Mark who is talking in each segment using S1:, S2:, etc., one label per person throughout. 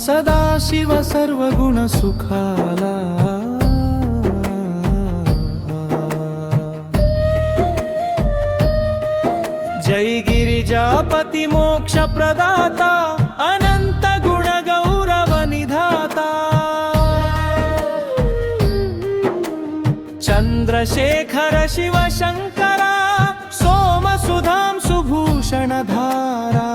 S1: सदाशिव सर्वगुणसुखाला जय गिरिजापति मोक्षप्रदाता अनंत गुण गौरव निधाता चंद्रशेखर शिव शंकरा सोमसुधां सुभूषणधारा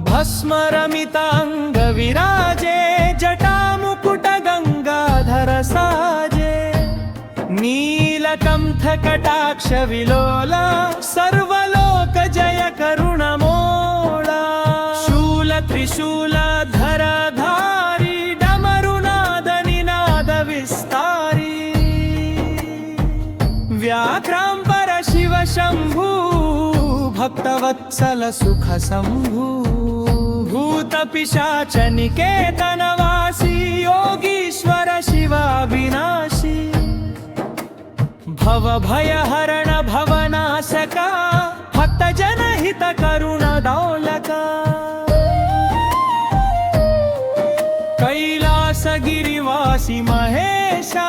S1: भस्मरमितांग विराजे जटामुकुट गंगाधर साजे नीलकंठ कटाक्ष विलोला सर्वलोक जय करुणमोला शूल त्रिशूल धरधारी डमरुनाद निनाद विस्तारी व्याघ्रांबर शिव शंभू भक्तवत्सल सुख शंभू भूत पिशाच निकेतनवासी योगीश्वर शिवाविनाशी भव भय हरण भवनाशका भक्त जनहित करुण दौलका कैलास गिरिवासी महेशा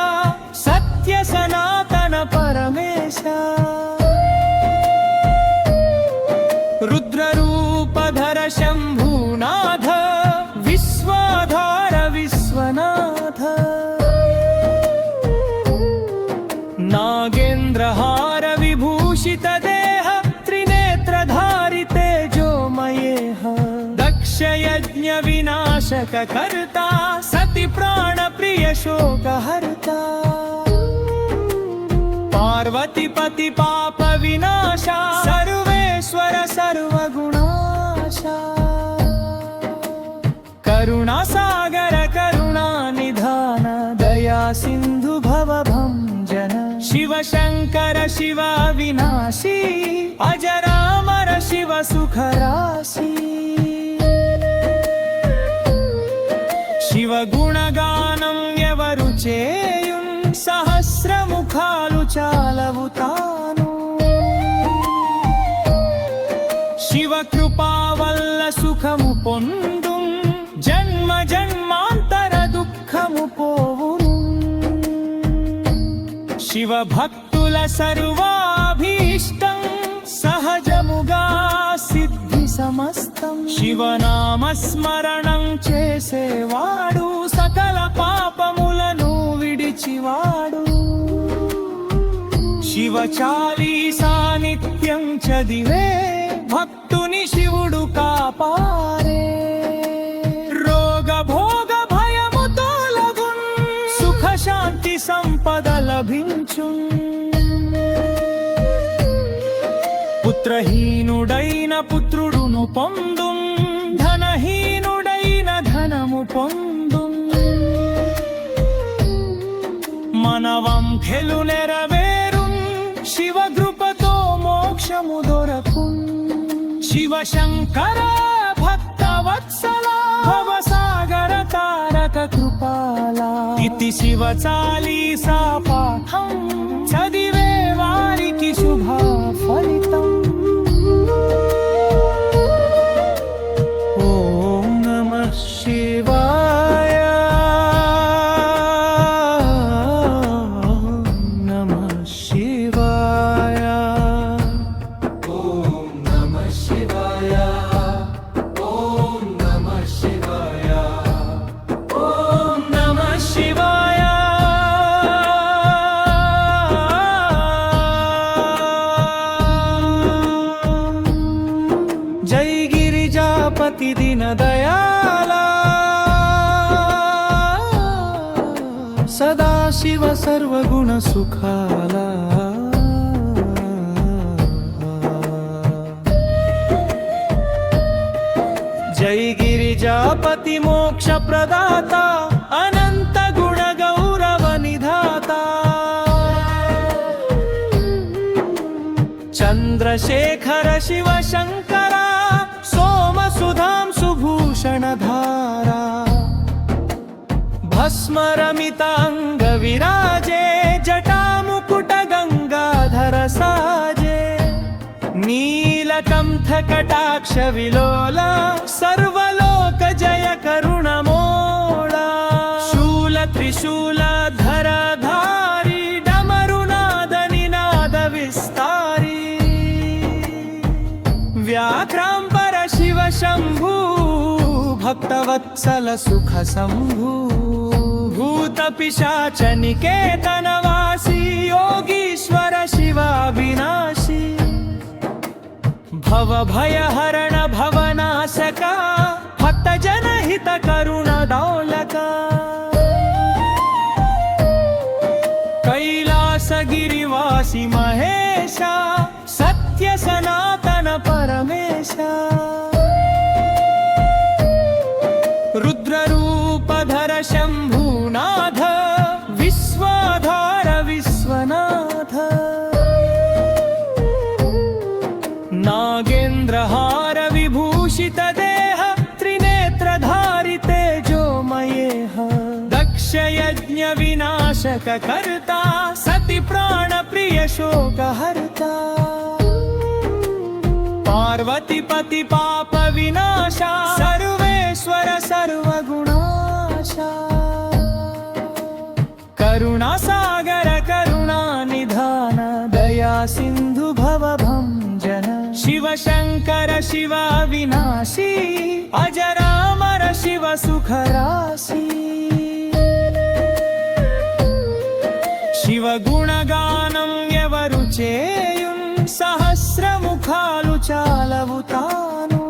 S1: सत्य सनातन परमेशा रुद्ररूपधर शंभुनाथ विश्वाधार विश्वनाथ नागेन्द्रहार विभूषित देह त्रिनेत्रधारि तेजोमयेह दक्ष यज्ञ विनाशक कर्ता सति प्राण प्रिय शोक हर्ता पार्वती पति पाप विनाशा सर्वेश्वर सर्वगुणाशा करुणा सागर करुणा निधान दया सिंधु भवभंजन शिव शंकर शिवा विनाशी अजरामर शिव सुख राशि शिव गुणगानं ఎవరు చేయున్ సహస్రముఖాలు చాలవు తాను శివ కృపా వల్ల సుఖము పొందు జన్మ జన్మాంతర దుఃఖము పోవును శివ భక్తుల సర్వాభీష్టం సహజముగా సిద్ధి సమస్తం శివనామ స్మరణం చేసేవాడు సకల పాపములను విడిచివాడు శివ చాలీసా నిత్యం చదివే భక్తుని శివుడు కాపారే రోగ భోగ భయము తొలగున్ సుఖ శాంతి సంపద లభించున్ పుత్రహీనుడైన పుత్రుడును పొందున్ ధనహీనుడైన ధనము పొందున్ మనవంఖెలు నెరవేరున్ శివ కృపతో మోక్షము దొరకున్ శివ శంకర భక్త వత్సల భవసాగర తారక కృపాలా ఇతి శివ చాలీసా పాఠం చదివే వారికి శుభ ఫలితం ఓం నమః శివాయ నమః శివాయ ఓం నమః శివాయ ఓం నమః శివాయ ఓం నమః శివాయ జై గిరిజాపతి దీన దయాళా సదాశివ సర్వగుణ సుఖాలా జై గిరిజాపతి మోక్ష ప్రదాత అనంత గుణ గౌరవ నిధాత చంద్రశేఖర శివ శంకర सोमसुधां सुभूषणधारा भस्मरमितांग विराजे जटामुकुट गंगाधर साजे नीलकंठ कटाक्ष विलोला सर्वलोक जय त्रिशूलधरधारी डमरुनाद निनाद विस्तारी व्याघ्रांबर शिव शंभू भक्तवत्सल सुख शंभू भूत पिशाच निकेतनवासी योगीश्वर शिवाविनाशी भव भयहरण भवनाशका भक्त जनहित करुणदौलका कैलासगिरिवासी महेशा सत्य सनातन परमेशा रुद्ररूपधर शंभुनाथ विश्वाधार विश्वनाथ नागेन्द्रहार विभूषित देह त्रिनेत्रधारि तेजोमयेह दक्ष यज्ञ विनाशक कर्ता सति प्राण प्रिय शोकहर्ता पार्वती पति पाप विनाशा सर्वेश्वर सर्वगुणाशा करुणा सागर करुणा निधान दया सिंधु भवभंजन शिव शंकर शिव विनाशी अजरामर शिव सुख राशि शिव गुणगानं ఎవరు చేయున్ సహస్రముఖాలు చాలవు తాను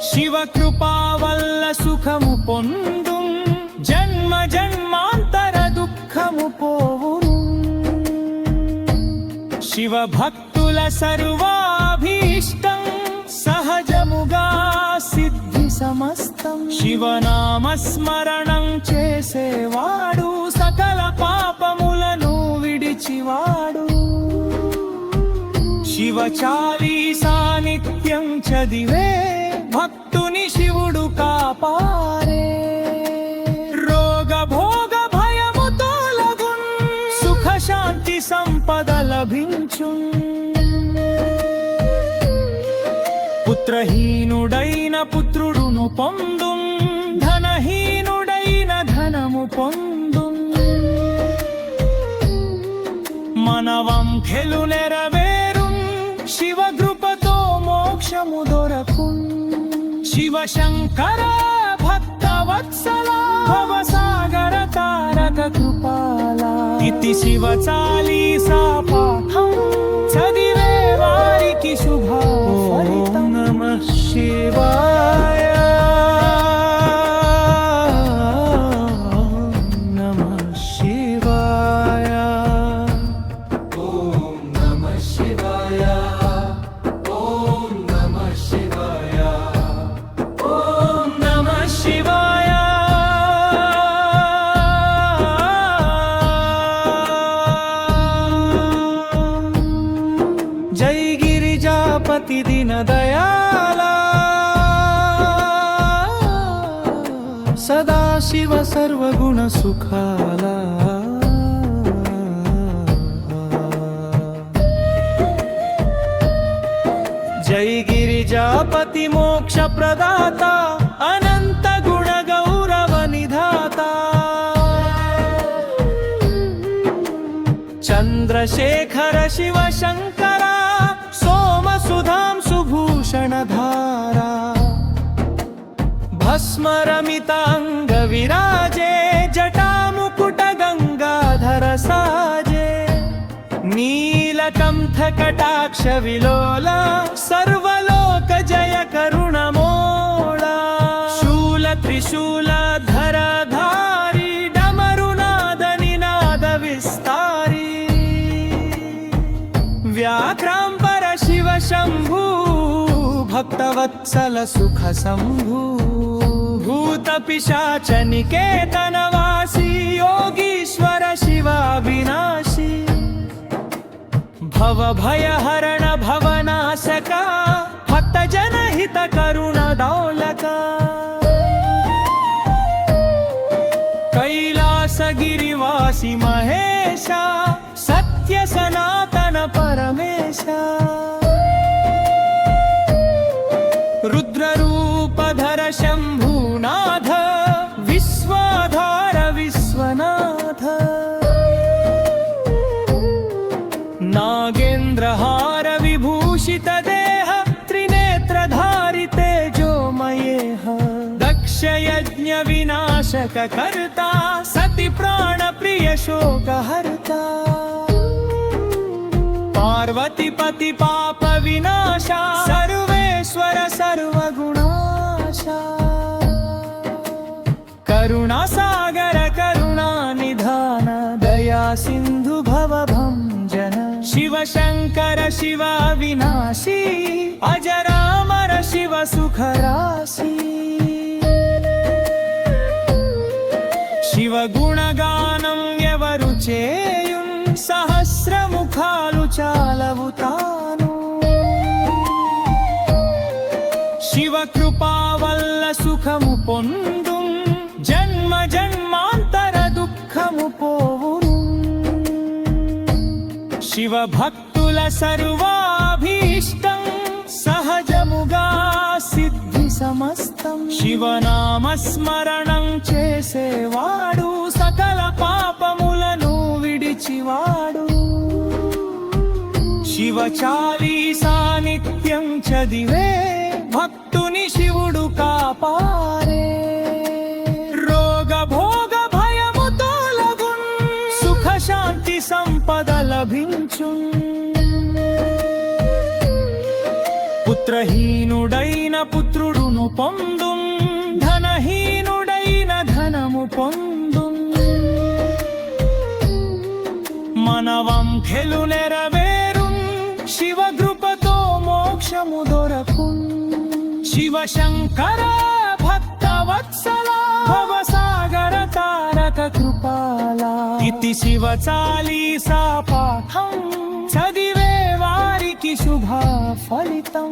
S1: శివ కృపా వల్ల సుఖము పొందు జన్మ జన్మాంతర దుఃఖము పోవును శివ భక్తుల సర్వాభీష్టం సహజముగా సిద్ధి సమస్తం శివనామ స్మరణం చేసేవాడు సకల పాపములను విడిచివాడు శివ చాలీసా నిత్యం చదివే భక్తుని శివుడు కాపారే రోగ భోగ భయము తొలగున్ సుఖ శాంతి సంపద లభించున్ పుత్రహీనుడైన పుత్రుడును పొందున్ ధనహీనుడైన ధనము పొందున్ మనవంఖెలు నెరవేరున్ శివ కృపతో మోక్షము దొరకున్ శివ శంకర భక్త వత్సల భవసాగర తారక కృపాల ఇతి శివ చాలీసా పాఠం చదివే వారికి శుభ ఫలితం నమః శివాయ నమః శివాయ ఓం నమః శివాయ ఓం నమః శివాయ ఓం నమః శివాయ జై గిరిజాపతి దీన దయాళా సదా శివ సర్వగుణ సుఖాలా జై గిరిజాపతి మోక్ష ప్రదాత అనంత గుణ గౌరవ నిధాత చంద్రశేఖర శివ శంకర సోమ సుధాం సుభూషణ ధారా భస్మరమితాంగ విరాజే జటాముకుట గంగాధర సాజే నీలకంఠ కటాక్ష విలోల సర్వలోక జయ కరుణమోళ శూల త్రిశూల ధరధారి డమరునాద నినాద విస్తారీ వ్యాఘ్రాంబర శివ శంభూ భక్తవత్సల సుఖ శంభూ భూత పిశాచ నికేతనవాసి యోగీశ్వర శివావినాశీ भव भयहरण भवनाशका भक्त जनहित करुणदौलका कैलासगिरिवासी महेशा सत्य सनातन परमेशा रुद्ररूपधर शंभुनाथ దక్షయజ్ఞ వినాశక కర్త సతి ప్రాణ ప్రియ శోకహర్త పార్వతీపతి పాప వినాశ సర్వేశ్వర సర్వగుణాశ కరుణా సాగర కరుణా నిధాన దయా సింధు భవభంజన శివ శంకర శివ వినాశీ అజరామర శివ సుఖరాశి శివ గుణగానం ఎవరు చేయున్ సహస్రముఖాలు చాలవు తాను శివ కృపా వల్ల సుఖము పొందు జన్మ జన్మాంతర దుఃఖము పోవును శివ భక్తుల సర్వాభీష్టం సహజముగా సిద్ధి సమస్తం శివనామ స్మరణం చేసేవాడు సకల పాపములను విడిచివాడు శివ చాలీసా నిత్యం చదివే భక్తుని శివుడు కాపాడే రోగ భోగ భయము తొలగున్ సుఖ శాంతి సంపద లభించు పుత్రహీనుడైన పుత్రుడును పొందు ధనహీనుడైన ధనము పొందు మనవంఖెలు నెరవేరు శివ కృపతో మోక్షము దొరకు శివ శంకర భక్త వత్సల భవసాగర తారక కృపాలా ఇతి శివ చాలీసా పాఠం చదివే వారికి శుభ ఫలితం